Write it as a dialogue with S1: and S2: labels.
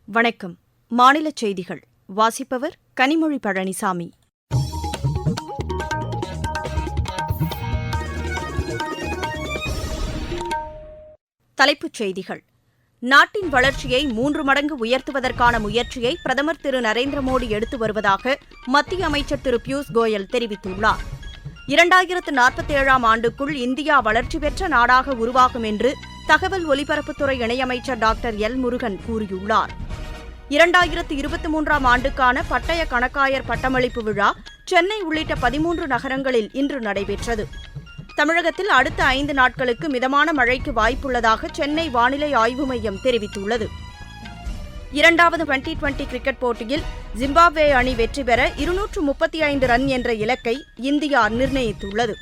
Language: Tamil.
S1: வணக்கம். மாநிலச் செய்திகள் வாசிப்பவர் கனிமொழி பழனிசாமி. தலைப்புச் செய்திகள். நாட்டின் வளர்ச்சியை 3 மடங்கு உயர்த்துவதற்கான முயற்சியை பிரதமர் திரு நரேந்திர மோடி எடுத்து வருவதாக மத்திய அமைச்சர் திரு பியூஷ் கோயல் தெரிவித்துள்ளார். 2047ஆம் ஆண்டுக்குள் இந்தியா வளர்ச்சி பெற்ற நாடாக உருவாகும் என்று தகவல் ஒலிபரப்புத்துறை இணையமைச்சர் டாக்டர் எல். முருகன் கூறியுள்ளார். 2023ஆம் ஆண்டுக்கான பட்டய கணக்காயர் பட்டமளிப்பு விழா சென்னை உள்ளிட்ட 13 நகரங்களில் இன்று நடைபெற்றது. தமிழகத்தில் அடுத்த 5 நாட்களுக்கு மிதமான மழைக்கு வாய்ப்புள்ளதாக சென்னை வானிலை ஆய்வு மையம் தெரிவித்துள்ளது. 2வது டுவெண்டி கிரிக்கெட் போட்டியில் ஜிம்பாப்வே அணி வெற்றி பெற 235 ரன் என்ற இலக்கை இந்தியா நிர்ணயித்துள்ளது.